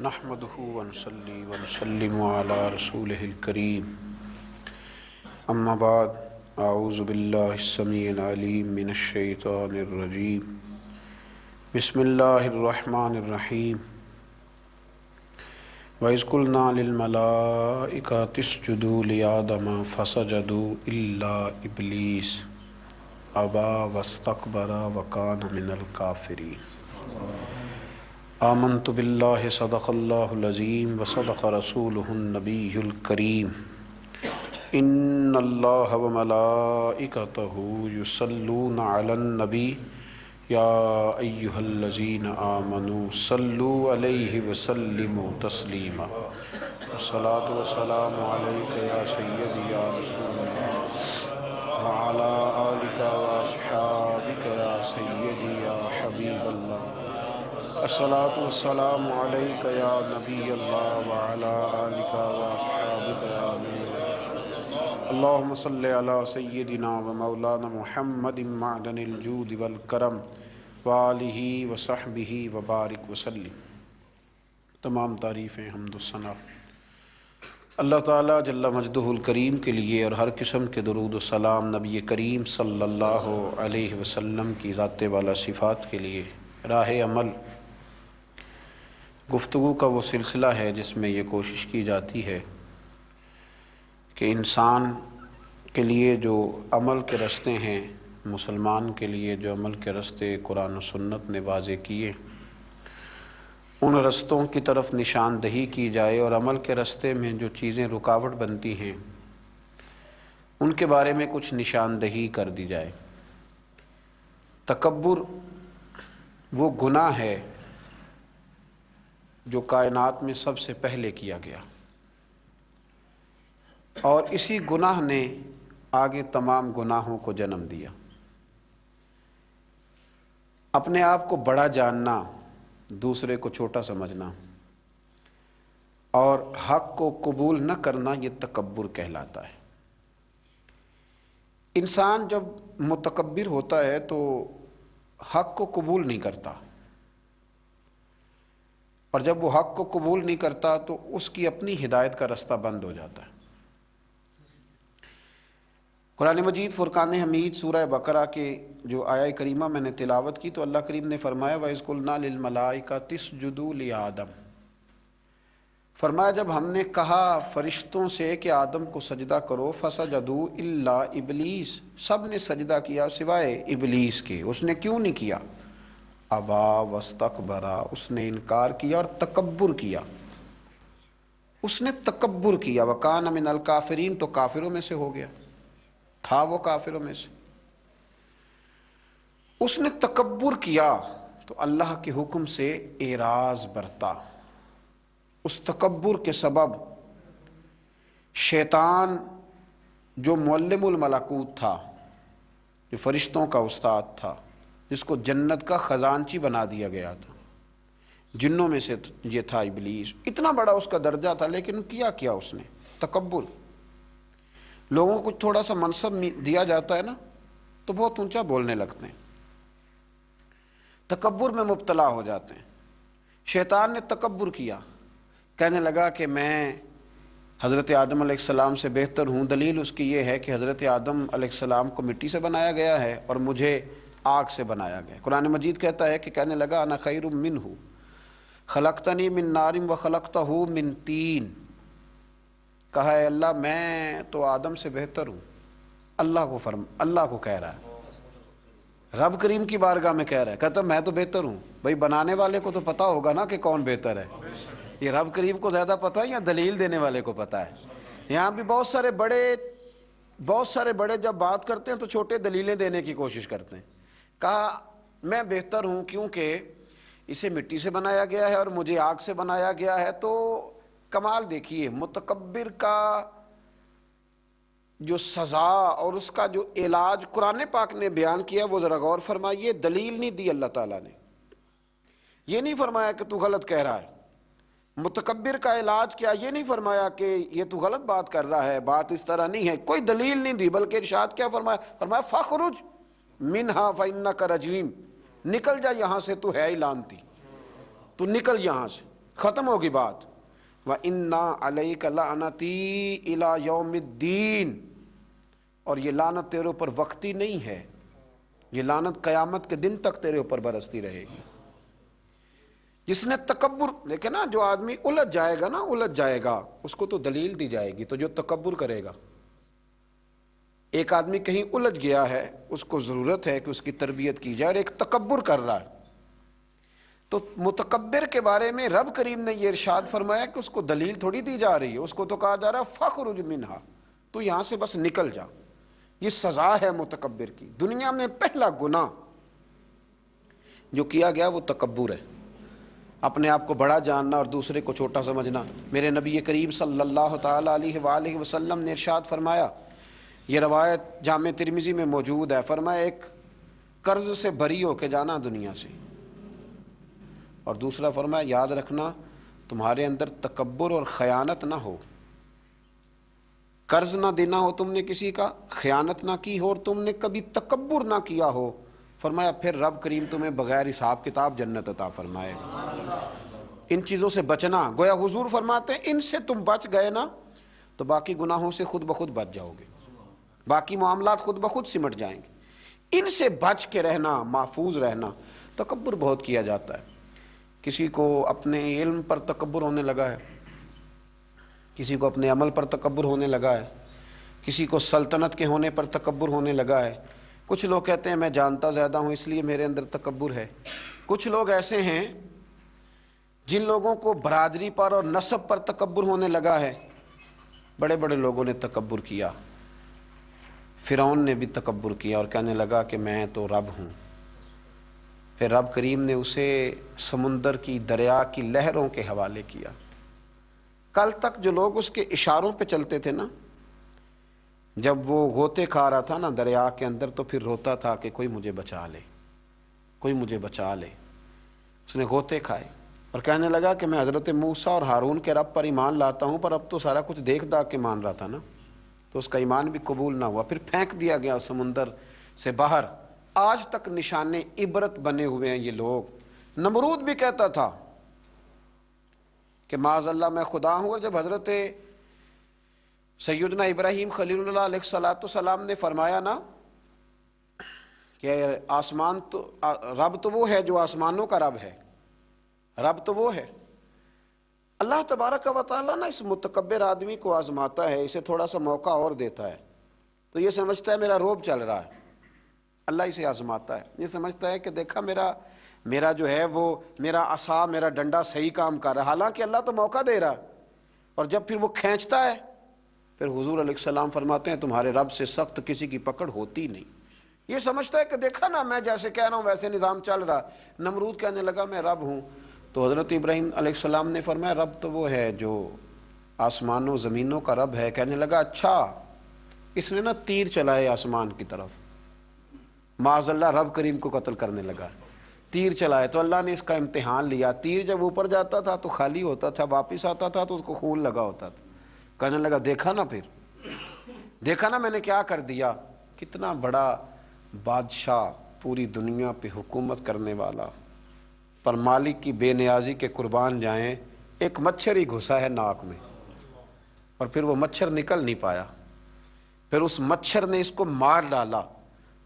نحمده ونصلي ونسلم على رسوله الكريم اما بعد اعوذ باللہ السمیع العلیم من الشیطان الرجیم بسم اللہ الرحمن الرحیم وَإِذْ قُلْنَا لِلْمَلَائِكَةِ اسْجُدُوا لِآدَمَ فَسَجَدُوا إِلَّا إِبْلِيسَ أَبَى وَاسْتَكْبَرَ وَكَانَ مِنَ الْكَافِرِينَ آمنت باللہ صدق اللہ العظیم وصدق رسولہ النبی الکریم ان اللہ وملائکتہ یصلون علی النبی یا ایہا الذین آمنوا صلوا علیہ وسلموا تسلیما الصلاۃ والسلام علیک یا سیدی یا رسول اللہ وعلی آلک واصحابک یا سیدی یا حبیب اللہ الصلاۃ والسلام علیک یا نبی اللہ وعلی آلک واصحابک یا نور اللہ اللہم صلی علی سیدنا و مولانا محمد معدن الجود والکرم وآلہ وصحبہ وبارک وسلم۔ تمام تعریفیں حمد و ثنا اللہ تعالیٰ جل مجدہ الکریم کے لیے اور ہر قسم کے درود و سلام نبی کریم صلی اللہ علیہ وسلم کی ذات والا صفات کے لیے۔ راہ عمل گفتگو کا وہ سلسلہ ہے جس میں یہ کوشش کی جاتی ہے کہ انسان کے لیے جو عمل کے رستے ہیں، مسلمان کے لیے جو عمل کے رستے قرآن و سنت نے واضح کیے، ان رستوں کی طرف نشاندہی کی جائے اور عمل کے رستے میں جو چیزیں رکاوٹ بنتی ہیں ان کے بارے میں کچھ نشاندہی کر دی جائے۔ تکبر وہ گناہ ہے جو کائنات میں سب سے پہلے کیا گیا، اور اسی گناہ نے آگے تمام گناہوں کو جنم دیا۔ اپنے آپ کو بڑا جاننا، دوسرے کو چھوٹا سمجھنا اور حق کو قبول نہ کرنا، یہ تکبر کہلاتا ہے۔ انسان جب متکبر ہوتا ہے تو حق کو قبول نہیں کرتا، اور جب وہ حق کو قبول نہیں کرتا تو اس کی اپنی ہدایت کا رستہ بند ہو جاتا ہے۔ قرآن مجید فرقان حمید سورہ بقرہ کے جو آیہ کریمہ میں نے تلاوت کی تو اللہ کریم نے فرمایا وَإِذْ قُلْنَا لِلْمَلَائِكَةِ اسْجُدُوا لِآدَمَ، فرمایا جب ہم نے کہا فرشتوں سے کہ آدم کو سجدہ کرو، فَسَجَدُوا إِلَّا إِبْلِيسَ، سب نے سجدہ کیا سوائے ابلیس کے۔ اس نے کیوں نہیں کیا؟ ابا واستکبرا، اس نے انکار کیا اور تکبر کیا۔ اس نے تکبر کیا، وَكَانَ مِنَ الْكَافِرِينَ، تو کافروں میں سے ہو گیا، تھا وہ کافروں میں سے۔ اس نے تکبر کیا تو اللہ کے حکم سے اعراض برتا۔ اس تکبر کے سبب شیطان جو معلم الملکوت تھا، جو فرشتوں کا استاد تھا، جس کو جنت کا خزانچی بنا دیا گیا تھا، جنوں میں سے یہ تھا ابلیس، اتنا بڑا اس کا درجہ تھا، لیکن کیا اس نے؟ تکبر۔ لوگوں کو تھوڑا سا منصب دیا جاتا ہے نا تو بہت اونچا بولنے لگتے ہیں، تکبر میں مبتلا ہو جاتے ہیں۔ شیطان نے تکبر کیا، کہنے لگا کہ میں حضرت آدم علیہ السلام سے بہتر ہوں۔ دلیل اس کی یہ ہے کہ حضرت آدم علیہ السلام کو مٹی سے بنایا گیا ہے اور مجھے آگ سے بنایا گیا۔ قرآن مجید کہتا ہے کہ کہنے لگا انا خیر منہ خلقتنی من نار وخلقتہ من طین، کہا ہے اللہ میں تو آدم سے بہتر ہوں۔ اللہ کو کہہ رہا ہے، رب کریم کی بارگاہ میں کہہ رہا ہے، کہتا میں تو بہتر ہوں۔ بھئی بنانے والے کو تو پتا ہوگا نا کہ کون بہتر ہے، یہ رب کریم کو زیادہ پتا ہے یا دلیل دینے والے کو پتا ہے؟ یہاں بھی بہت سارے بڑے جب بات کرتے ہیں تو چھوٹے دلیلیں دینے کی کوشش کرتے ہیں۔ کہا میں بہتر ہوں کیونکہ اسے مٹی سے بنایا گیا ہے اور مجھے آگ سے بنایا گیا ہے۔ تو کمال دیکھیے، متکبر کا جو سزا اور اس کا جو علاج قرآن پاک نے بیان کیا وہ ذرا غور فرمائیے۔ دلیل نہیں دی اللہ تعالیٰ نے، یہ نہیں فرمایا کہ تو غلط کہہ رہا ہے۔ متکبر کا علاج کیا، یہ نہیں فرمایا کہ یہ تو غلط بات کر رہا ہے، بات اس طرح نہیں ہے، کوئی دلیل نہیں دی، بلکہ ارشاد کیا فرمایا فَخْرُجْ مِنْهَا فَإِنَّكَ رَجِيمٌ، نکل جا یہاں سے، تو ہے ہی لعنتی، تو نکل یہاں سے۔ ختم ہوگی بات. وَإِنَّا عَلَيْكَ لَعْنَتِي إِلَى يَوْمِ الدِّينِ. اور یہ لعنت تیرے اوپر وقتی نہیں ہے، یہ لعنت قیامت کے دن تک تیرے اوپر برستی رہے گی. جس نے تکبر، دیکھیں نا، جو آدمی الجھ جائے گا نا، الجھ جائے گا، اس کو تو دلیل دی جائے گی. تو جو تکبر کرے گا، ایک آدمی کہیں الجھ گیا ہے، اس کو ضرورت ہے کہ اس کی تربیت کی جائے، اور ایک تکبر کر رہا ہے، تو متکبر کے بارے میں رب کریم نے یہ ارشاد فرمایا کہ اس کو دلیل تھوڑی دی جا رہی ہے، اس کو تو کہا جا رہا ہے فخرج منہا، تو یہاں سے بس نکل جا. یہ سزا ہے متکبر کی. دنیا میں پہلا گناہ جو کیا گیا وہ تکبر ہے، اپنے آپ کو بڑا جاننا اور دوسرے کو چھوٹا سمجھنا. میرے نبی کریم صلی اللہ تعالیٰ علیہ وآلہ وسلم نے ارشاد فرمایا، یہ روایت جامع ترمذی میں موجود ہے، فرمایا ایک قرض سے بری ہو کے جانا دنیا سے، اور دوسرا فرمایا یاد رکھنا تمہارے اندر تکبر اور خیانت نہ ہو. قرض نہ دینا ہو تم نے کسی کا، خیانت نہ کی ہو، اور تم نے کبھی تکبر نہ کیا ہو، فرمایا پھر رب کریم تمہیں بغیر حساب کتاب جنت عطا فرمائے. ان چیزوں سے بچنا، گویا حضور فرماتے ہیں ان سے تم بچ گئے نا تو باقی گناہوں سے خود بخود بچ جاؤ گے، باقی معاملات خود بخود سمٹ جائیں گے. ان سے بچ کے رہنا، محفوظ رہنا. تکبر بہت کیا جاتا ہے. کسی کو اپنے علم پر تکبر ہونے لگا ہے، کسی کو اپنے عمل پر تکبر ہونے لگا ہے، کسی کو سلطنت کے ہونے پر تکبر ہونے لگا ہے. کچھ لوگ کہتے ہیں میں جانتا زیادہ ہوں اس لیے میرے اندر تکبر ہے. کچھ لوگ ایسے ہیں جن لوگوں کو برادری پر اور نسب پر تکبر ہونے لگا ہے. بڑے بڑے لوگوں نے تکبر کیا. فرعون نے بھی تکبر کیا اور کہنے لگا کہ میں تو رب ہوں. پھر رب کریم نے اسے سمندر کی، دریا کی لہروں کے حوالے کیا. کل تک جو لوگ اس کے اشاروں پہ چلتے تھے نا، جب وہ غوطے کھا رہا تھا نا دریا کے اندر، تو پھر روتا تھا کہ کوئی مجھے بچا لے، کوئی مجھے بچا لے. اس نے غوطے کھائے اور کہنے لگا کہ میں حضرت موسیٰ اور ہارون کے رب پر ایمان لاتا ہوں، پر اب تو سارا کچھ دیکھ داکھ کے مان رہا تھا نا، تو اس کا ایمان بھی قبول نہ ہوا. پھر پھینک دیا گیا سمندر سے باہر. آج تک نشان عبرت بنے ہوئے ہیں یہ لوگ. نمرود بھی کہتا تھا کہ معاذ اللہ میں خدا ہوں. اور جب حضرت سیدنا ابراہیم خلیل اللہ علیہ السلام نے فرمایا نا کہ آسمان تو رب تو وہ ہے جو آسمانوں کا رب ہے، رب تو وہ ہے. اللہ تبارک و تعالیٰ نا اس متکبر آدمی کو آزماتا ہے، اسے تھوڑا سا موقع اور دیتا ہے، تو یہ سمجھتا ہے میرا روب چل رہا ہے. اللہ اسے آزماتا ہے، یہ سمجھتا ہے کہ دیکھا میرا جو ہے وہ میرا عصا، میرا ڈنڈا صحیح کام کر رہا ہے، حالانکہ اللہ تو موقع دے رہا ہے. اور جب پھر وہ کھینچتا ہے، پھر حضور علیہ السلام فرماتے ہیں تمہارے رب سے سخت کسی کی پکڑ ہوتی نہیں. یہ سمجھتا ہے کہ دیکھا نا میں جیسے کہہ رہا ہوں ویسے نظام چل رہا. نمرود کہنے لگا میں رب ہوں. تو حضرت ابراہیم علیہ السلام نے فرمایا رب تو وہ ہے جو آسمانوں زمینوں کا رب ہے. کہنے لگا اچھا. اس نے نا تیر چلائے آسمان کی طرف، معاذ اللہ رب کریم کو قتل کرنے لگا. تیر چلائے تو اللہ نے اس کا امتحان لیا. تیر جب اوپر جاتا تھا تو خالی ہوتا تھا، واپس آتا تھا تو اس کو خون لگا ہوتا تھا. کہنے لگا دیکھا نا، پھر دیکھا نا میں نے کیا کر دیا. کتنا بڑا بادشاہ، پوری دنیا پہ حکومت کرنے والا، پر مالک کی بے نیازی کے قربان جائیں، ایک مچھر ہی گھسا ہے ناک میں اور پھر وہ مچھر نکل نہیں پایا. پھر اس مچھر نے اس کو مار ڈالا.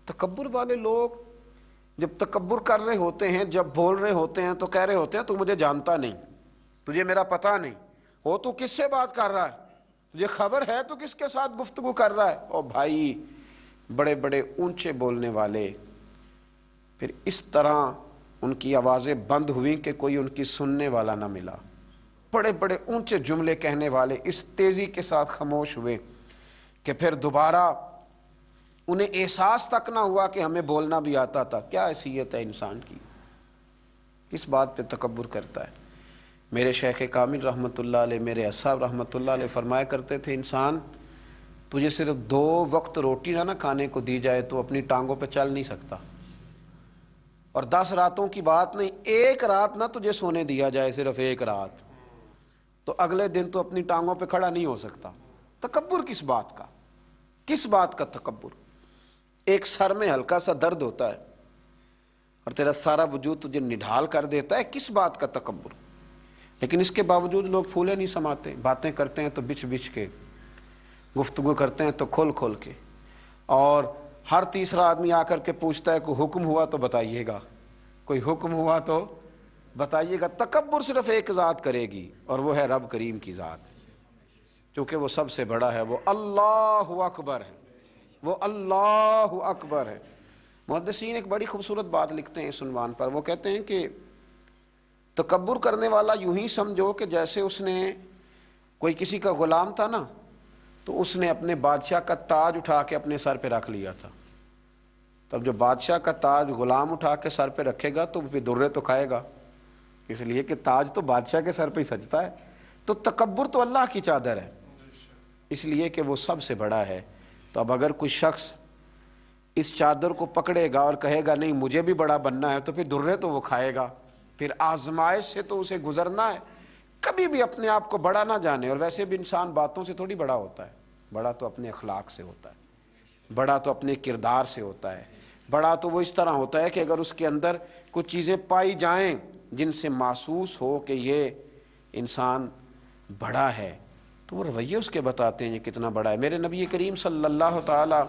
تکبر والے لوگ جب تکبر کر رہے ہوتے ہیں، جب بول رہے ہوتے ہیں تو کہہ رہے ہوتے ہیں تو مجھے جانتا نہیں، تجھے میرا پتہ نہیں ہو، تو کس سے بات کر رہا ہے، تجھے خبر ہے تو کس کے ساتھ گفتگو کر رہا ہے. او بھائی، بڑے بڑے اونچے بولنے والے، پھر اس طرح ان کی آوازیں بند ہوئیں کہ کوئی ان کی سننے والا نہ ملا. بڑے بڑے اونچے جملے کہنے والے اس تیزی کے ساتھ خاموش ہوئے کہ پھر دوبارہ انہیں احساس تک نہ ہوا کہ ہمیں بولنا بھی آتا تھا. کیا حیثیت ہے انسان کی، کس بات پہ تکبر کرتا ہے. میرے شیخ کامل رحمۃ اللہ علیہ، میرے اصحاب رحمۃ اللہ علیہ فرمایا کرتے تھے انسان تجھے صرف 2 وقت روٹی نہ کھانے کو دی جائے تو اپنی ٹانگوں پہ چل نہیں سکتا. اور 10 راتوں کی بات نہیں، 1 رات نہ تجھے سونے دیا جائے، صرف 1 رات، تو اگلے دن تو اپنی ٹانگوں پہ کھڑا نہیں ہو سکتا. تکبر کس بات کا، کس بات کا تکبر. ایک سر میں ہلکا سا درد ہوتا ہے اور تیرا سارا وجود تجھے نڈھال کر دیتا ہے، کس بات کا تکبر. لیکن اس کے باوجود لوگ پھولے نہیں سماتے، باتیں کرتے ہیں تو بچ بچ کے، گفتگو کرتے ہیں تو کھول کھول کے، اور ہر تیسرا آدمی آ کر کے پوچھتا ہے کوئی حکم ہوا تو بتائیے گا، کوئی حکم ہوا تو بتائیے گا۔ تکبر صرف ایک ذات کرے گی اور وہ ہے رب کریم کی ذات، کیونکہ وہ سب سے بڑا ہے، وہ اللہ اکبر ہے، وہ اللہ اکبر ہے۔ محدثین ایک بڑی خوبصورت بات لکھتے ہیں اس عنوان پر، وہ کہتے ہیں کہ تکبر کرنے والا یوں ہی سمجھو کہ جیسے اس نے کوئی کسی کا غلام تھا نا، تو اس نے اپنے بادشاہ کا تاج اٹھا کے اپنے سر پہ رکھ لیا تھا۔ تب جو بادشاہ کا تاج غلام اٹھا کے سر پہ رکھے گا تو پھر درے تو کھائے گا، اس لیے کہ تاج تو بادشاہ کے سر پہ ہی سجتا ہے۔ تو تکبر تو اللہ کی چادر ہے، اس لیے کہ وہ سب سے بڑا ہے۔ تو اب اگر کوئی شخص اس چادر کو پکڑے گا اور کہے گا نہیں مجھے بھی بڑا بننا ہے، تو پھر درے تو وہ کھائے گا، پھر آزمائش سے تو اسے گزرنا ہے۔ کبھی بھی اپنے آپ کو بڑا نہ جانے، اور ویسے بھی انسان باتوں سے تھوڑی بڑا ہوتا ہے، بڑا تو اپنے اخلاق سے ہوتا ہے، بڑا تو اپنے کردار سے ہوتا ہے، بڑا تو وہ اس طرح ہوتا ہے کہ اگر اس کے اندر کچھ چیزیں پائی جائیں جن سے محسوس ہو کہ یہ انسان بڑا ہے، تو وہ رویے اس کے بتاتے ہیں یہ کتنا بڑا ہے۔ میرے نبی کریم صلی اللہ تعالی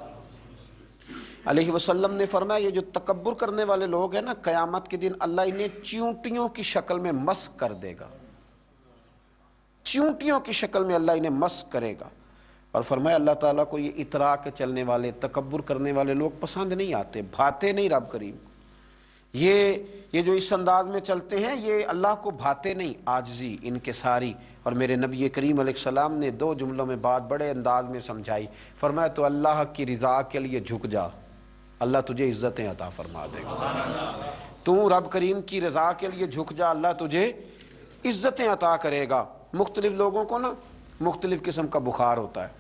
علیہ وسلم نے فرمایا یہ جو تکبر کرنے والے لوگ ہیں نا، قیامت کے دن اللہ انہیں چیونٹیوں کی شکل میں مسخ کر دے گا، چیونٹیوں کی شکل میں اللہ انہیں مسخ کرے گا۔ اور فرمایا اللہ تعالیٰ کو یہ اترا کے چلنے والے، تکبر کرنے والے لوگ پسند نہیں آتے، بھاتے نہیں رب کریم کو۔ یہ جو اس انداز میں چلتے ہیں یہ اللہ کو بھاتے نہیں، عاجزی انکساری۔ اور میرے نبی کریم علیہ السلام نے 2 جملوں میں بات بڑے انداز میں سمجھائی، فرمایا تو اللہ کی رضا کے لیے جھک جا، اللہ تجھے عزتیں عطا فرما دے گا۔ تو رب کریم کی رضا کے لیے جھک جا، اللہ تجھے عزتیں عطا کرے گا۔ مختلف لوگوں کو نا مختلف قسم کا بخار ہوتا ہے،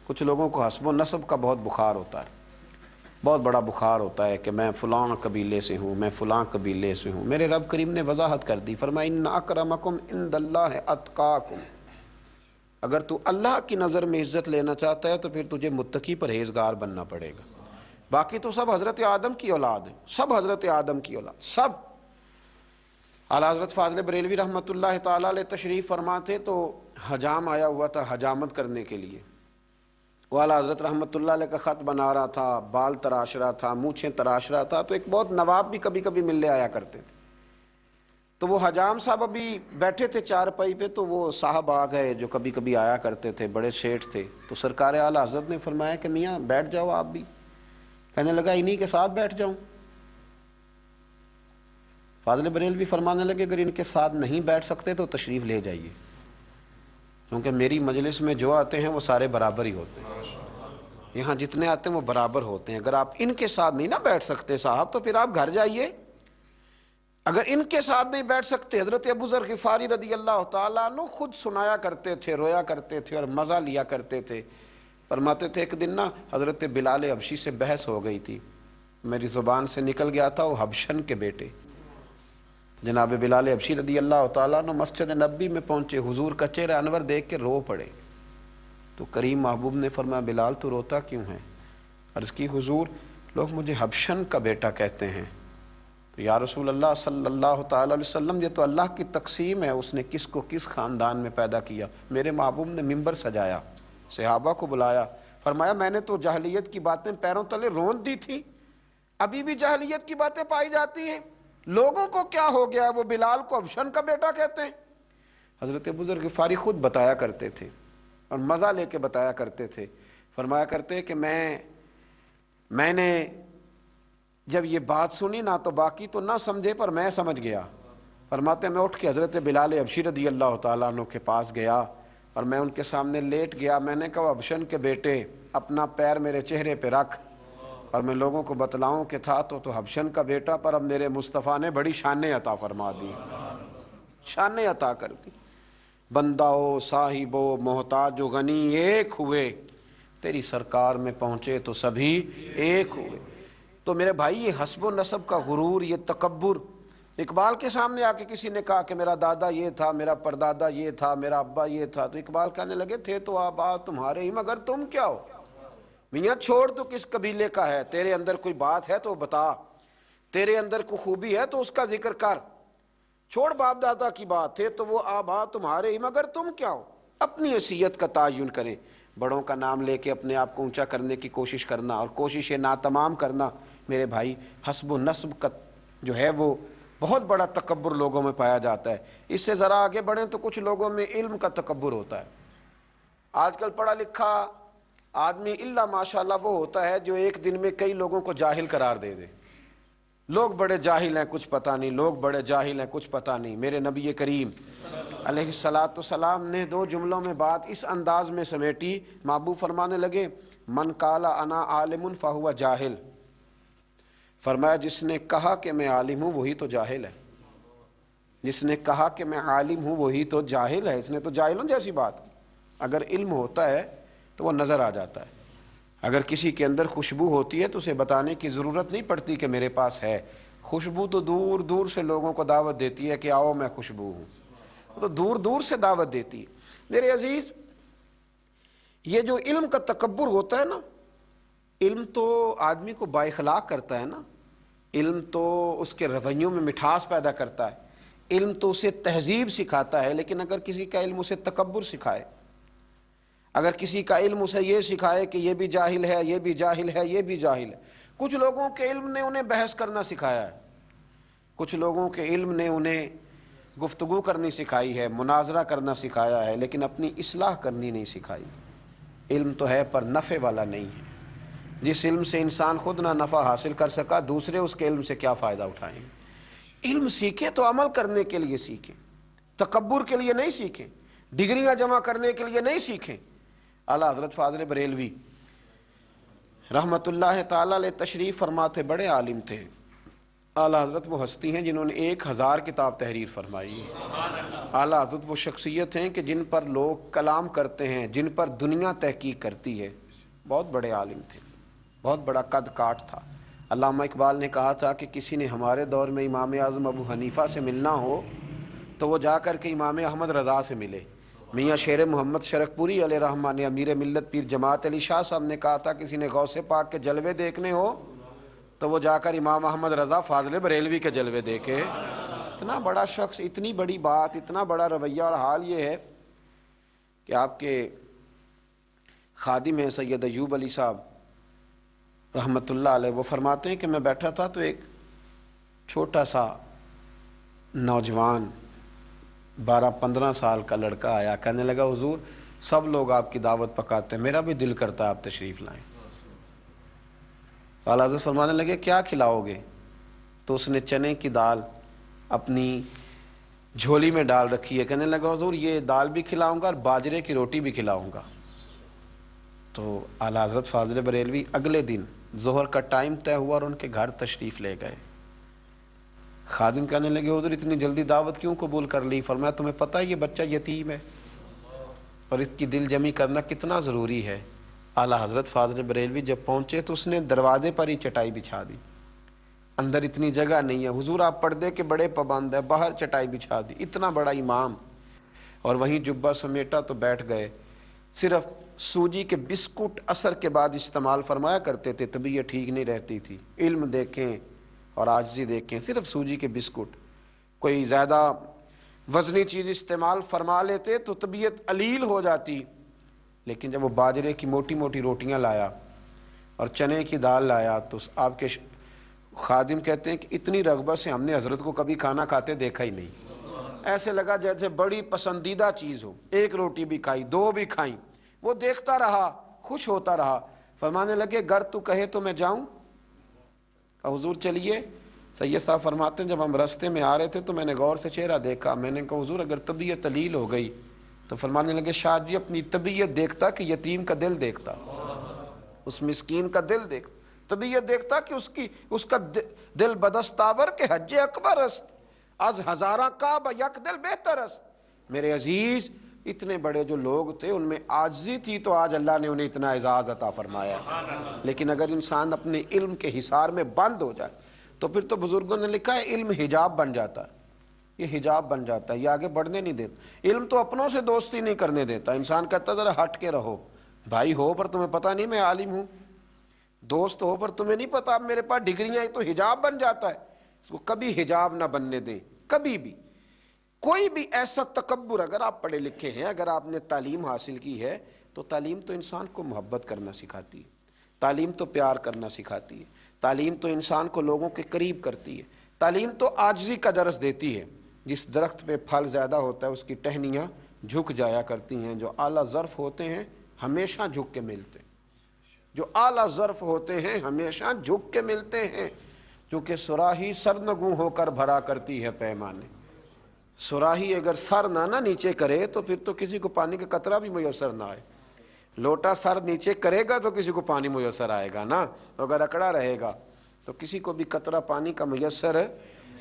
کچھ لوگوں کو حسب و نسب کا بہت بخار ہوتا ہے، بہت بڑا بخار ہوتا ہے کہ میں فلاں قبیلے سے ہوں، میں فلاں قبیلے سے ہوں۔ میرے رب کریم نے وضاحت کر دی، فرمایا ان اکرمکم عند اللہ اتقاکم، اگر تو اللہ کی نظر میں عزت لینا چاہتا ہے تو پھر تجھے متقی پرہیزگار بننا پڑے گا۔ باقی تو سب حضرت آدم کی اولاد ہیں، سب حضرت آدم کی اولاد، سب۔ اعلیٰ حضرت فاضل بریلوی رحمۃ اللہ تعالیٰ علیہ تشریف فرما تھے تو حجام آیا ہوا تھا حجامت کرنے کے لیے، وہ اعلیٰ حضرت رحمۃ اللہ علیہ کا خط بنا رہا تھا، بال تراش رہا تھا، مونچھیں تراش رہا تھا، تو ایک بہت نواب بھی کبھی کبھی ملنے آیا کرتے تھے۔ تو وہ حجام صاحب ابھی بیٹھے تھے چارپائی پہ، تو وہ صاحب آ گئے جو کبھی کبھی آیا کرتے تھے، بڑے سیٹھ تھے۔ تو سرکار اعلیٰ حضرت نے فرمایا کہ میاں بیٹھ جاؤ آپ بھی۔ کہنے لگا انہی کے ساتھ بیٹھ جاؤں؟ فاضل بریلوی فرمانے لگے اگر ان کے ساتھ نہیں بیٹھ سکتے تو تشریف لے جائیے، کیونکہ میری مجلس میں جو آتے ہیں وہ سارے برابر ہی ہوتے ہیں، یہاں جتنے آتے ہیں وہ برابر ہوتے ہیں۔ اگر آپ ان کے ساتھ نہیں نہ بیٹھ سکتے صاحب تو پھر آپ گھر جائیے۔ اگر ان کے ساتھ نہیں بیٹھ سکتے، حضرت ابو ذر غفاری رضی اللہ تعالیٰ عنہ خود سنایا کرتے تھے، رویا کرتے تھے اور مزہ لیا کرتے تھے۔ فرماتے تھے ایک دن نا حضرت بلال حبشی سے بحث ہو گئی تھی، میری زبان سے نکل گیا تھا وہ حبشن کے بیٹے جناب بلال حبشی رضی اللہ تعالیٰ عنہ مسجد نبی میں پہنچے، حضور کا چہرہ انور دیکھ کے رو پڑے۔ تو کریم محبوب نے فرمایا بلال تو روتا کیوں ہے؟ عرض کی حضور لوگ مجھے حبشن کا بیٹا کہتے ہیں۔ تو یا رسول اللہ صلی اللہ تعالیٰ علیہ وسلم یہ تو اللہ کی تقسیم ہے، اس نے کس کو کس خاندان میں پیدا کیا۔ میرے محبوب نے ممبر سجایا، صحابہ کو بلایا، فرمایا میں نے تو جاہلیت کی باتیں پیروں تلے رون دی تھی، ابھی بھی جاہلیت کی باتیں پائی جاتی ہیں، لوگوں کو کیا ہو گیا وہ بلال کو حبشن کا بیٹا کہتے ہیں۔ حضرت ابو ذر غفاری خود بتایا کرتے تھے اور مزہ لے کے بتایا کرتے تھے، فرمایا کرتے کہ میں نے جب یہ بات سنی نا تو باقی تو نہ سمجھے پر میں سمجھ گیا۔ فرماتے میں اٹھ کے حضرت بلال حبشی رضی اللہ تعالیٰ عنہ کے پاس گیا اور میں ان کے سامنے لیٹ گیا، میں نے کہا حبشن کے بیٹے اپنا پیر میرے چہرے پہ رکھ اور میں لوگوں کو بتلاؤں کہ تھا تو حبشن کا بیٹا، پر اب میرے مصطفیٰ نے بڑی شانیں عطا فرما دی، شانیں عطا کر دی۔ بندہ ہو صاحب و محتاج و غنی ایک ہوئے، تیری سرکار میں پہنچے تو سبھی ایک ہوئے۔ تو میرے بھائی یہ حسب و نسب کا غرور، یہ تکبر، اقبال کے سامنے آ کے کسی نے کہا کہ میرا دادا یہ تھا، میرا پردادا یہ تھا، میرا ابا یہ تھا، تو اقبال کہنے لگے تھے تو آبا تمہارے ہی مگر تم کیا ہو؟ میاں چھوڑ تو کس قبیلے کا ہے، تیرے اندر کوئی بات ہے تو بتا، تیرے اندر کوئی خوبی ہے تو اس کا ذکر کر، چھوڑ باپ دادا کی بات ہے تو وہ آبا تمہارے ہی، مگر تم کیا ہو؟ اپنی حیثیت کا تعین کریں، بڑوں کا نام لے کے اپنے آپ کو اونچا کرنے کی کوشش کرنا اور کوشش ناتمام کرنا، میرے بھائی حسب و نسب کا جو ہے وہ بہت بڑا تکبر لوگوں میں پایا جاتا ہے۔ اس سے ذرا آگے بڑھیں تو کچھ لوگوں میں علم کا تکبر ہوتا ہے۔ آج کل پڑھا لکھا آدمی الا ماشاءاللہ وہ ہوتا ہے جو ایک دن میں کئی لوگوں کو جاہل قرار دے دے۔ لوگ بڑے جاہل ہیں، کچھ پتہ نہیں، لوگ بڑے جاہل ہیں، کچھ پتہ نہیں۔ میرے نبی کریم علیہ الصلاۃ والسلام نے 2 جملوں میں بات اس انداز میں سمیٹی، محبوب فرمانے لگے من قال انا عالم فہو جاہل، فرمایا جس نے کہا کہ میں عالم ہوں وہی تو جاہل ہے، جس نے کہا کہ میں عالم ہوں وہی تو جاہل ہے۔ اس نے تو جاہلوں جیسی بات کی۔ اگر علم ہوتا ہے تو وہ نظر آ جاتا ہے، اگر کسی کے اندر خوشبو ہوتی ہے تو اسے بتانے کی ضرورت نہیں پڑتی کہ میرے پاس ہے۔ خوشبو تو دور دور سے لوگوں کو دعوت دیتی ہے کہ آؤ میں خوشبو ہوں، تو دور دور سے دعوت دیتی ہے۔ میرے عزیز، یہ جو علم کا تکبر ہوتا ہے نا، علم تو آدمی کو بااخلاق کرتا ہے نا، علم تو اس کے رویوں میں مٹھاس پیدا کرتا ہے، علم تو اسے تہذیب سکھاتا ہے۔ لیکن اگر کسی کا علم اسے تکبر سکھائے، اگر کسی کا علم اسے یہ سکھائے کہ یہ بھی جاہل ہے، یہ بھی جاہل ہے، یہ بھی جاہل ہے۔ کچھ لوگوں کے علم نے انہیں بحث کرنا سکھایا ہے، کچھ لوگوں کے علم نے انہیں گفتگو کرنی سکھائی ہے، مناظرہ کرنا سکھایا ہے، لیکن اپنی اصلاح کرنی نہیں سکھائی۔ علم تو ہے پر نفع والا نہیں ہے۔ جس علم سے انسان خود نہ نفع حاصل کر سکا، دوسرے اس کے علم سے کیا فائدہ اٹھائیں۔ علم سیکھیں تو عمل کرنے کے لیے سیکھیں، تکبر کے لیے نہیں سیکھیں، ڈگریاں جمع کرنے کے لیے نہیں سیکھیں۔ اعلیٰ حضرت فاضل بریلوی رحمت اللہ تعالیٰ علیہ تشریف فرماتے، بڑے عالم تھے۔ اعلیٰ حضرت وہ ہستی ہیں جنہوں نے 1000 کتاب تحریر فرمائی ہے۔ اعلیٰ حضرت وہ شخصیت ہیں کہ جن پر لوگ کلام کرتے ہیں، جن پر دنیا تحقیق کرتی ہے۔ بہت بڑے عالم تھے، بہت بڑا قد کاٹ تھا۔ علامہ اقبال نے کہا تھا کہ کسی نے ہمارے دور میں امام اعظم ابو حنیفہ سے ملنا ہو تو وہ جا کر کے امام احمد رضا سے ملے۔ میاں شیر محمد شرک پوری علیہ رحمہ نے، امیر ملت پیر جماعت علی شاہ صاحب نے کہا تھا کسی نے غوث پاک کے جلوے دیکھنے ہو تو وہ جا کر امام احمد رضا فاضل بریلوی کے جلوے دیکھے۔ اتنا بڑا شخص، اتنی بڑی بات، اتنا بڑا رویہ، اور حال یہ ہے کہ آپ کے خادم ہیں سید ایوب علی صاحب رحمۃ اللہ علیہ، وہ فرماتے ہیں کہ میں بیٹھا تھا تو ایک چھوٹا سا نوجوان 12-15 سال کا لڑکا آیا، کہنے لگا حضور سب لوگ آپ کی دعوت پکاتے ہیں، میرا بھی دل کرتا ہے آپ تشریف لائیں۔ اعلیٰ حضرت فرمانے لگے کیا کھلاؤ گے؟ تو اس نے چنے کی دال اپنی جھولی میں ڈال رکھی ہے، کہنے لگا حضور یہ دال بھی کھلاؤں گا اور باجرے کی روٹی بھی کھلاؤں گا۔ تو اعلیٰ حضرت فاضل بریلوی اگلے دن ظہر کا ٹائم طے ہوا اور ان کے گھر تشریف لے گئے۔ خادم کہنے لگے حضور اتنی جلدی دعوت کیوں قبول کر لی؟ فرمایا تمہیں پتہ ہے یہ بچہ یتیم ہے اور اس کی دل جمی کرنا کتنا ضروری ہے۔ اعلیٰ حضرت فاضل بریلوی جب پہنچے تو اس نے دروازے پر ہی چٹائی بچھا دی، اندر اتنی جگہ نہیں ہے، حضور آپ پردے کے بڑے پابند ہیں، باہر چٹائی بچھا دی، اتنا بڑا امام، اور وہیں جبہ سمیٹا تو بیٹھ گئے۔ صرف سوجی کے بسکٹ عصر کے بعد استعمال فرمایا کرتے تھے، طبیعت ٹھیک نہیں رہتی تھی۔ علم دیکھیں اور عاجزی دیکھیں، صرف سوجی کے بسکٹ، کوئی زیادہ وزنی چیز استعمال فرما لیتے تو طبیعت علیل ہو جاتی۔ لیکن جب وہ باجرے کی موٹی موٹی روٹیاں لایا اور چنے کی دال لایا تو آپ کے خادم کہتے ہیں کہ اتنی رغبت سے ہم نے حضرت کو کبھی کھانا کھاتے دیکھا ہی نہیں، ایسے لگا جیسے بڑی پسندیدہ چیز ہو۔ ایک روٹی بھی کھائی، 2 بھی کھائیں، وہ دیکھتا رہا، خوش ہوتا رہا۔ فرمانے لگے گر تو کہے تو میں جاؤں؟ کہا حضور چلیے۔ سید صاحب فرماتے ہیں جب ہم راستے میں آ رہے تھے تو میں نے غور سے چہرہ دیکھا، میں نے کہا حضور اگر طبیعت علیل ہو گئی تو فرمانے لگے شاہ جی اپنی طبیعت دیکھتا کہ یتیم کا دل دیکھتا، اس مسکین کا دل دیکھتا، طبیعت دیکھتا کہ اس کا دل بدستاور کے حج اکبر است، از ہزاراں کعبہ یک دل بہتر است۔ میرے عزیز، اتنے بڑے جو لوگ تھے ان میں عاجزی تھی تو آج اللہ نے انہیں اتنا اعزاز عطا فرمایا۔ لیکن اگر انسان اپنے علم کے حصار میں بند ہو جائے تو پھر تو بزرگوں نے لکھا ہے علم حجاب بن جاتا ہے، یہ حجاب بن جاتا ہے، یہ آگے بڑھنے نہیں دیتا۔ علم تو اپنوں سے دوستی نہیں کرنے دیتا، انسان کہتا ذرا ہٹ کے رہو، بھائی ہو پر تمہیں پتہ نہیں میں عالم ہوں، دوست ہو پر تمہیں نہیں پتہ اب میرے پاس ڈگریاں، تو حجاب بن جاتا ہے۔ اس کو کبھی حجاب نہ بننے دیں، کبھی بھی۔ کوئی بھی ایسا تکبر، اگر آپ پڑھے لکھے ہیں، اگر آپ نے تعلیم حاصل کی ہے، تو تعلیم تو انسان کو محبت کرنا سکھاتی ہے، تعلیم تو پیار کرنا سکھاتی ہے، تعلیم تو انسان کو لوگوں کے قریب کرتی ہے، تعلیم تو عاجزی کا درس دیتی ہے۔ جس درخت پہ پھل زیادہ ہوتا ہے اس کی ٹہنیاں جھک جایا کرتی ہیں، جو اعلیٰ ظرف ہوتے ہیں ہمیشہ جھک کے ملتے ہیں، جو اعلیٰ ظرف ہوتے ہیں ہمیشہ جھک کے ملتے ہیں، کیونکہ صراحی سرنگوں ہو کر بھرا کرتی ہے پیمانے۔ صراحی اگر سر نہ نیچے کرے تو پھر تو کسی کو پانی کا قطرہ بھی میسر نہ آئے، لوٹا سر نیچے کرے گا تو کسی کو پانی میسر آئے گا نا، اگر اکڑا رہے گا تو کسی کو بھی قطرہ پانی کا میسر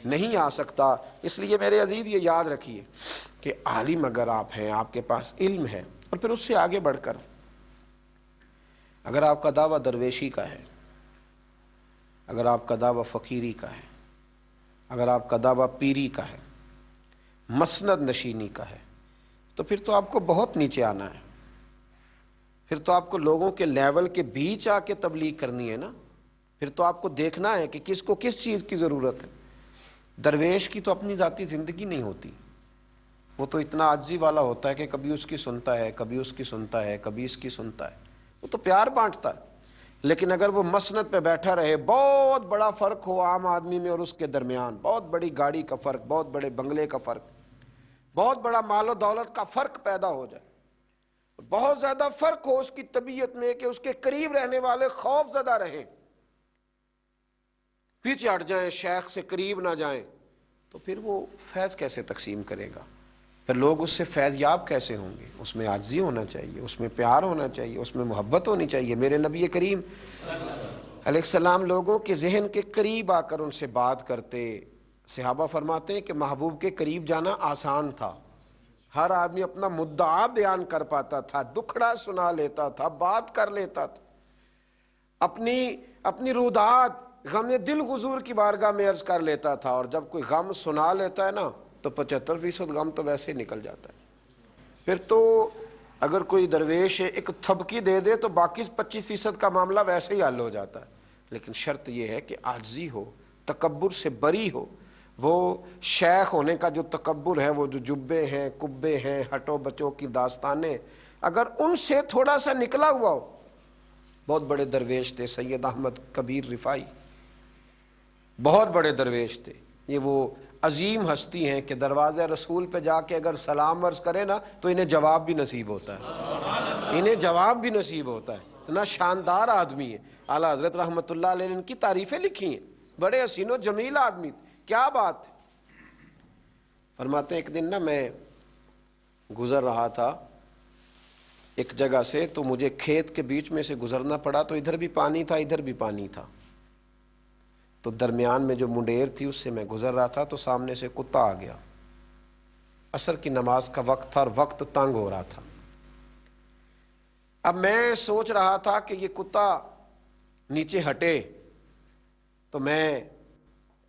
نہیں آ سکتا۔ اس لیے میرے عزیز یہ یاد رکھیے کہ عالم اگر آپ ہیں، آپ کے پاس علم ہے، اور پھر اس سے آگے بڑھ کر اگر آپ کا دعویٰ درویشی کا ہے، اگر آپ کا دعویٰ فقیری کا ہے، اگر آپ کا دعویٰ پیری کا ہے، مسند نشینی کا ہے، تو پھر تو آپ کو بہت نیچے آنا ہے، پھر تو آپ کو لوگوں کے لیول کے بیچ آ کے تبلیغ کرنی ہے نا، پھر تو آپ کو دیکھنا ہے کہ کس کو کس چیز کی ضرورت ہے۔ درویش کی تو اپنی ذاتی زندگی نہیں ہوتی، وہ تو اتنا عاجزی والا ہوتا ہے کہ کبھی اس کی سنتا ہے، کبھی اس کی سنتا ہے، کبھی اس کی سنتا ہے، وہ تو پیار بانٹتا ہے۔ لیکن اگر وہ مسند پہ بیٹھا رہے، بہت بڑا فرق ہو عام آدمی میں اور اس کے درمیان، بہت بڑی گاڑی کا فرق، بہت بڑے بنگلے کا فرق، بہت بڑا مال و دولت کا فرق پیدا ہو جائے، بہت زیادہ فرق ہو اس کی طبیعت میں کہ اس کے قریب رہنے والے خوف زدہ رہیں، پیچھے ہٹ جائیں، شیخ سے قریب نہ جائیں، تو پھر وہ فیض کیسے تقسیم کرے گا؟ پھر لوگ اس سے فیض یاب کیسے ہوں گے؟ اس میں عاجزی ہونا چاہیے، اس میں پیار ہونا چاہیے، اس میں محبت ہونی چاہیے۔ میرے نبی کریم علیہ السلام لوگوں کے ذہن کے قریب آ کر ان سے بات کرتے۔ صحابہ فرماتے ہیں کہ محبوب کے قریب جانا آسان تھا، ہر آدمی اپنا مدعا بیان کر پاتا تھا، دکھڑا سنا لیتا تھا، بات کر لیتا تھا، اپنی رودات غم دل حضور کی بارگاہ میں عرض کر لیتا تھا، اور جب کوئی غم سنا لیتا ہے نا تو 75% غم تو ویسے ہی نکل جاتا ہے۔ پھر تو اگر کوئی درویش ایک تھبکی دے دے تو باقی 25% کا معاملہ ویسے ہی حل ہو جاتا ہے، لیکن شرط یہ ہے کہ عاجزی ہو، تکبر سے بری ہو۔ وہ شیخ ہونے کا جو تکبر ہے، وہ جو جبے ہیں، کبے ہیں، ہٹو بچوں کی داستانیں، اگر ان سے تھوڑا سا نکلا ہوا ہو۔ بہت بڑے درویش تھے سید احمد کبیر رفاعی، بہت بڑے درویش تھے، یہ وہ عظیم ہستی ہیں کہ دروازہ رسول پہ جا کے اگر سلام عرض کرے نا تو انہیں جواب بھی نصیب ہوتا ہے، انہیں جواب بھی نصیب ہوتا ہے، اتنا شاندار آدمی ہے۔ اعلیٰ حضرت رحمۃ اللہ علیہ نے ان کی تعریفیں لکھی ہیں، بڑے حسین و جمیل آدمی تھے، کیا بات ہے۔ فرماتے ہیں ایک دن نا میں گزر رہا تھا ایک جگہ سے، تو مجھے کھیت کے بیچ میں سے گزرنا پڑا، تو ادھر بھی پانی تھا ادھر بھی پانی تھا، تو درمیان میں جو منڈیر تھی اس سے میں گزر رہا تھا، تو سامنے سے کتا آ گیا۔ عصر کی نماز کا وقت تھا اور وقت تنگ ہو رہا تھا۔ اب میں سوچ رہا تھا کہ یہ کتا نیچے ہٹے تو میں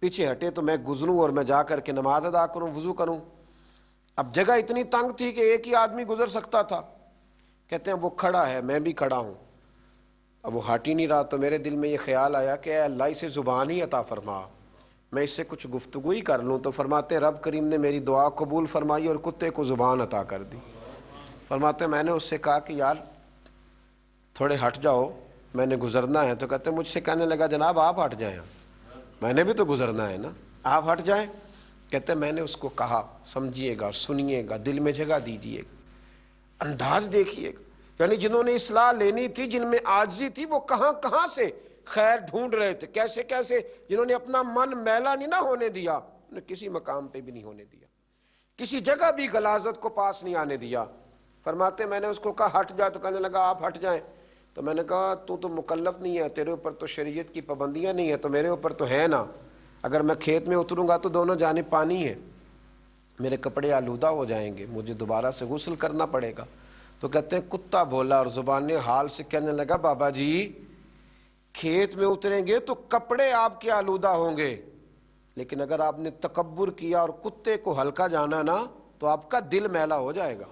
پیچھے ہٹے تو میں گزروں اور میں جا کر کے نماز ادا کروں، وضو کروں۔ اب جگہ اتنی تنگ تھی کہ ایک ہی آدمی گزر سکتا تھا۔ کہتے ہیں وہ کھڑا ہے، میں بھی کھڑا ہوں، اب وہ ہٹ ہی نہیں رہا، تو میرے دل میں یہ خیال آیا کہ اے اللہ اسے زبان ہی عطا فرما، میں اس سے کچھ گفتگو ہی کر لوں۔ تو فرماتے رب کریم نے میری دعا قبول فرمائی اور کتے کو زبان عطا کر دی۔ فرماتے میں نے اس سے کہا کہ یار تھوڑے ہٹ جاؤ، میں نے گزرنا ہے۔ تو کہتے مجھ سے کہنے لگا جناب آپ ہٹ جائیں، میں نے بھی تو گزرنا ہے نا، آپ ہٹ جائیں۔ کہتے میں نے اس کو کہا سمجھیے گا، سنیے گا، دل میں جگہ دیجیے گا، انداز دیکھیے گا، یعنی جنہوں نے اصلاح لینی تھی، جن میں عاجزی تھی، وہ کہاں کہاں سے خیر ڈھونڈ رہے تھے، کیسے کیسے، جنہوں نے اپنا من میلا نہیں نہ ہونے دیا، انہیں کسی مقام پہ بھی نہیں ہونے دیا، کسی جگہ بھی غلاظت کو پاس نہیں آنے دیا۔ فرماتے میں نے اس کو کہا ہٹ جا، تو کہنے لگا آپ ہٹ جائیں۔ تو میں نے کہا تو مکلف نہیں ہے، تیرے اوپر تو شریعت کی پابندیاں نہیں ہیں، تو میرے اوپر تو ہے نا، اگر میں کھیت میں اتروں گا تو دونوں جانب پانی ہے، میرے کپڑے آلودہ ہو جائیں گے، مجھے دوبارہ سے غسل کرنا پڑے گا۔ تو کہتے ہیں کتا بولا اور زبان حال سے کہنے لگا بابا جی کھیت میں اتریں گے تو کپڑے آپ کے آلودہ ہوں گے، لیکن اگر آپ نے تکبر کیا اور کتے کو ہلکا جانا نا تو آپ کا دل میلا ہو جائے گا،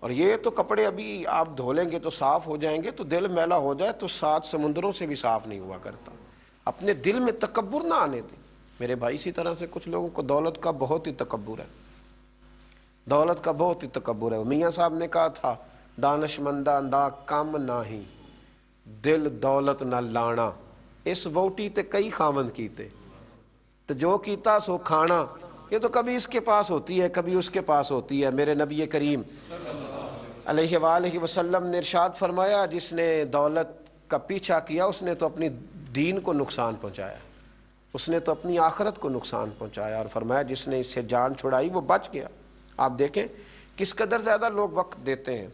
اور یہ تو کپڑے ابھی آپ دھو لیں گے تو صاف ہو جائیں گے، تو دل میلا ہو جائے تو 7 سمندروں سے بھی صاف نہیں ہوا کرتا۔ اپنے دل میں تکبر نہ آنے دیں میرے بھائی۔ اسی طرح سے کچھ لوگوں کو دولت کا بہت ہی تکبر ہے، دولت کا بہت ہی تکبر ہے۔ میاں صاحب نے کہا تھا دانش مندہ اندہ کم نہیں، دل دولت نہ لانا، اس ووٹی تے کئی خامن کیتے، تو جو کیتا سو کھانا۔ یہ تو کبھی اس کے پاس ہوتی ہے کبھی اس کے پاس ہوتی ہے۔ میرے نبی کریم علیہ وآلہ وسلم نے ارشاد فرمایا جس نے دولت کا پیچھا کیا اس نے تو اپنی دین کو نقصان پہنچایا، اس نے تو اپنی آخرت کو نقصان پہنچایا، اور فرمایا جس نے اس سے جان چھڑائی وہ بچ گیا۔ آپ دیکھیں کس قدر زیادہ لوگ وقت دیتے ہیں،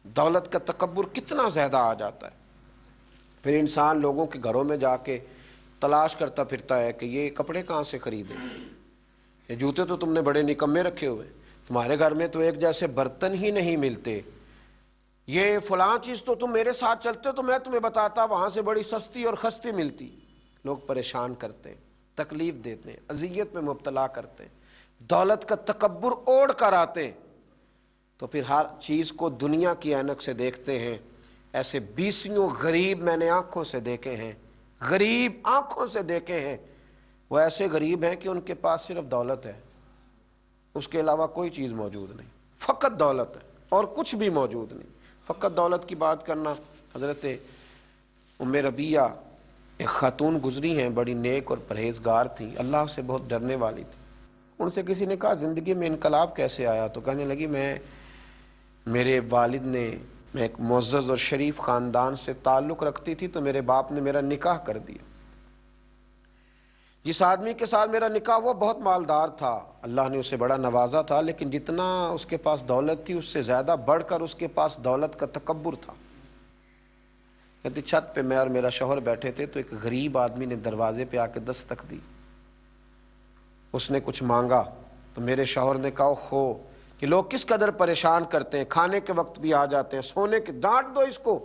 دولت کا تکبر کتنا زیادہ آ جاتا ہے۔ پھر انسان لوگوں کے گھروں میں جا کے تلاش کرتا پھرتا ہے کہ یہ کپڑے کہاں سے خریدے، یہ جوتے تو تم نے بڑے نکمے رکھے ہوئے، تمہارے گھر میں تو ایک جیسے برتن ہی نہیں ملتے، یہ فلاں چیز تو تم میرے ساتھ چلتے تو میں تمہیں بتاتا وہاں سے بڑی سستی اور خستی ملتی۔ لوگ پریشان کرتے ہیں، تکلیف دیتے ہیں، اذیت میں مبتلا کرتے ہیں، دولت کا تکبر اوڑھ کر آتے ہیں، تو پھر ہر چیز کو دنیا کی عینک سے دیکھتے ہیں۔ ایسے بیسیوں غریب میں نے آنکھوں سے دیکھے ہیں، غریب آنکھوں سے دیکھے ہیں، وہ ایسے غریب ہیں کہ ان کے پاس صرف دولت ہے، اس کے علاوہ کوئی چیز موجود نہیں، فقط دولت ہے اور کچھ بھی موجود نہیں۔ فقط دولت کی بات کرنا، حضرت ام ربیہ ایک خاتون گزری ہیں، بڑی نیک اور پرہیزگار تھیں، اللہ سے بہت ڈرنے والی تھی۔ ان سے کسی نے کہا زندگی میں انقلاب کیسے آیا؟ تو کہنے لگی میرے والد نے، میں ایک معزز اور شریف خاندان سے تعلق رکھتی تھی تو میرے باپ نے میرا نکاح کر دیا۔ جس آدمی کے ساتھ میرا نکاح وہ بہت مالدار تھا، اللہ نے اسے بڑا نوازا تھا، لیکن جتنا اس کے پاس دولت تھی اس سے زیادہ بڑھ کر اس کے پاس دولت کا تکبر تھا۔ کہتی چھت پہ میں اور میرا شوہر بیٹھے تھے تو ایک غریب آدمی نے دروازے پہ آ کے دستک دی، اس نے کچھ مانگا تو میرے شوہر نے کہا خو کہ لوگ کس قدر پریشان کرتے ہیں، کھانے کے وقت بھی آ جاتے ہیں، سونے کے، ڈانٹ دو اس کو۔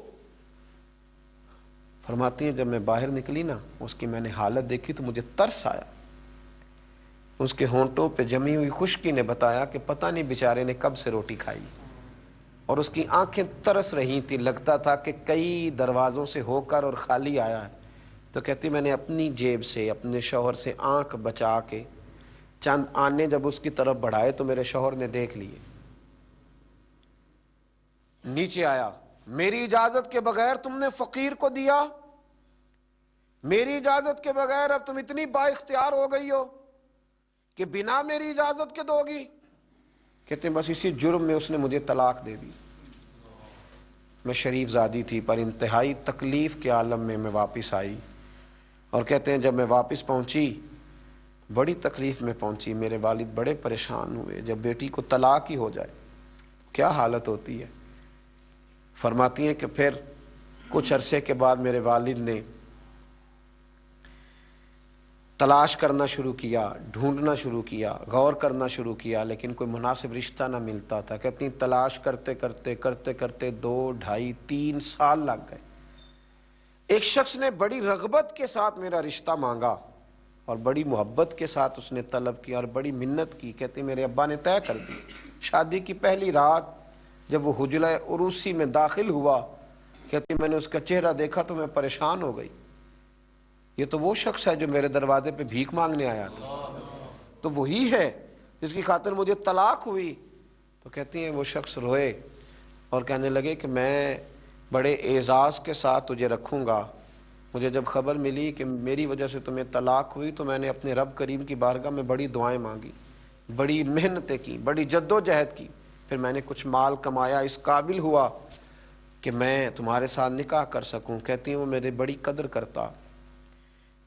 فرماتی ہیں جب میں باہر نکلی نا اس کی میں نے حالت دیکھی تو مجھے ترس آیا، اس کے ہونٹوں پہ جمی ہوئی خشکی نے بتایا کہ پتہ نہیں بیچارے نے کب سے روٹی کھائی، اور اس کی آنکھیں ترس رہی تھیں، لگتا تھا کہ کئی دروازوں سے ہو کر اور خالی آیا ہے۔ تو کہتی میں نے اپنی جیب سے اپنے شوہر سے آنکھ بچا کے چند آنے جب اس کی طرف بڑھائے تو میرے شوہر نے دیکھ لیے، نیچے آیا، میری اجازت کے بغیر تم نے فقیر کو دیا، میری اجازت کے بغیر اب تم اتنی با اختیار ہو گئی ہو کہ بنا میری اجازت کے دو گی؟ کہتے ہیں بس اسی جرم میں اس نے مجھے طلاق دے دی۔ میں شریف زادی تھی پر انتہائی تکلیف کے عالم میں واپس آئی، اور کہتے ہیں جب میں واپس پہنچی بڑی تکلیف میں پہنچی، میرے والد بڑے پریشان ہوئے، جب بیٹی کو طلاق ہی ہو جائے کیا حالت ہوتی ہے۔ فرماتی ہیں کہ پھر کچھ عرصے کے بعد میرے والد نے تلاش کرنا شروع کیا، ڈھونڈنا شروع کیا، غور کرنا شروع کیا، لیکن کوئی مناسب رشتہ نہ ملتا تھا۔ کہتی ہیں تلاش کرتے کرتے 2، 2.5، 3 سال لگ گئے۔ ایک شخص نے بڑی رغبت کے ساتھ میرا رشتہ مانگا اور بڑی محبت کے ساتھ اس نے طلب کیا اور بڑی منت کی۔ کہتی میرے ابا نے طے کر دی، شادی کی پہلی رات جب وہ حجرہ عروسی میں داخل ہوا، کہتی میں نے اس کا چہرہ دیکھا تو میں پریشان ہو گئی، یہ تو وہ شخص ہے جو میرے دروازے پہ بھیک مانگنے آیا تھا، تو وہی ہے جس کی خاطر مجھے طلاق ہوئی۔ تو کہتی ہیں وہ شخص روئے اور کہنے لگے کہ میں بڑے اعزاز کے ساتھ تجھے رکھوں گا، مجھے جب خبر ملی کہ میری وجہ سے تمہیں طلاق ہوئی تو میں نے اپنے رب کریم کی بارگاہ میں بڑی دعائیں مانگی، بڑی محنتیں کی، بڑی جد و جہد کی، پھر میں نے کچھ مال کمایا، اس قابل ہوا کہ میں تمہارے ساتھ نکاح کر سکوں۔ کہتی ہیں وہ میری بڑی قدر کرتا،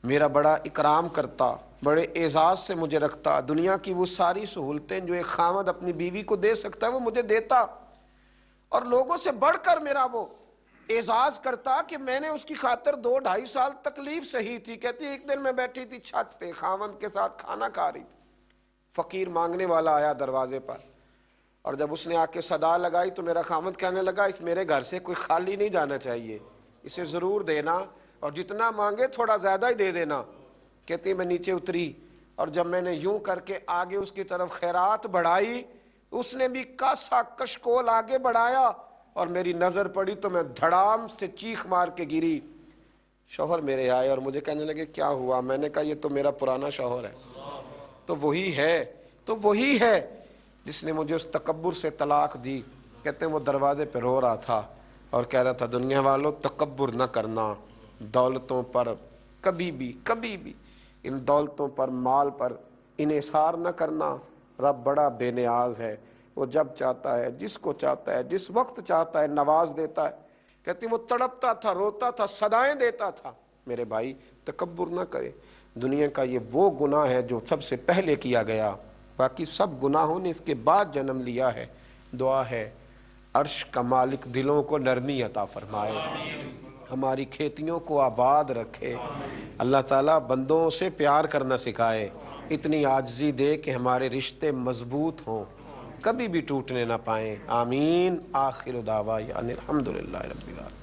میرا بڑا اکرام کرتا، بڑے اعزاز سے مجھے رکھتا، دنیا کی وہ ساری سہولتیں جو ایک خامد اپنی بیوی کو دے سکتا ہے وہ مجھے دیتا، اور لوگوں سے بڑھ کر میرا وہ اعزاز کرتا کہ میں نے اس کی خاطر 2، 2.5 سال تکلیف سہی تھی۔ کہتی ایک دن میں بیٹھی تھی چھت پہ خاوند کے ساتھ کھانا کھا رہی تھی، فقیر مانگنے والا آیا دروازے پر، اور جب اس نے آ کے صدا لگائی تو میرا خاوند کہنے لگا اس میرے گھر سے کوئی خالی نہیں جانا چاہیے، اسے ضرور دینا اور جتنا مانگے تھوڑا زیادہ ہی دے دینا۔ کہتی میں نیچے اتری اور جب میں نے یوں کر کے آگے اس کی طرف خیرات بڑھائی، اس نے بھی کاسا کشکول آگے بڑھایا اور میری نظر پڑی تو میں دھڑام سے چیخ مار کے گری۔ شوہر میرے آئے اور مجھے کہنے لگے کیا ہوا؟ میں نے کہا یہ تو میرا پرانا شوہر ہے۔ تو وہی ہے جس نے مجھے اس تکبر سے طلاق دی، کہتے ہیں وہ دروازے پہ رو رہا تھا اور کہہ رہا تھا دنیا والوں تکبر نہ کرنا، دولتوں پر کبھی بھی ان دولتوں پر، مال پر انحصار نہ کرنا، رب بڑا بے نیاز ہے، وہ جب چاہتا ہے، جس کو چاہتا ہے، جس وقت چاہتا ہے نواز دیتا ہے۔ کہتے ہیں وہ تڑپتا تھا، روتا تھا، صدائیں دیتا تھا۔ میرے بھائی تکبر نہ کرے، دنیا کا یہ وہ گناہ ہے جو سب سے پہلے کیا گیا، باقی سب گناہوں نے اس کے بعد جنم لیا ہے۔ دعا ہے عرش کا مالک دلوں کو نرمی عطا فرمائے، ہماری کھیتیوں کو آباد رکھے، اللہ تعالیٰ بندوں سے پیار کرنا سکھائے، اتنی عاجزی دے کہ ہمارے رشتے مضبوط ہوں، کبھی بھی ٹوٹنے نہ پائیں۔ آمین۔ آخر دعوانا الحمدللہ رب العالمین۔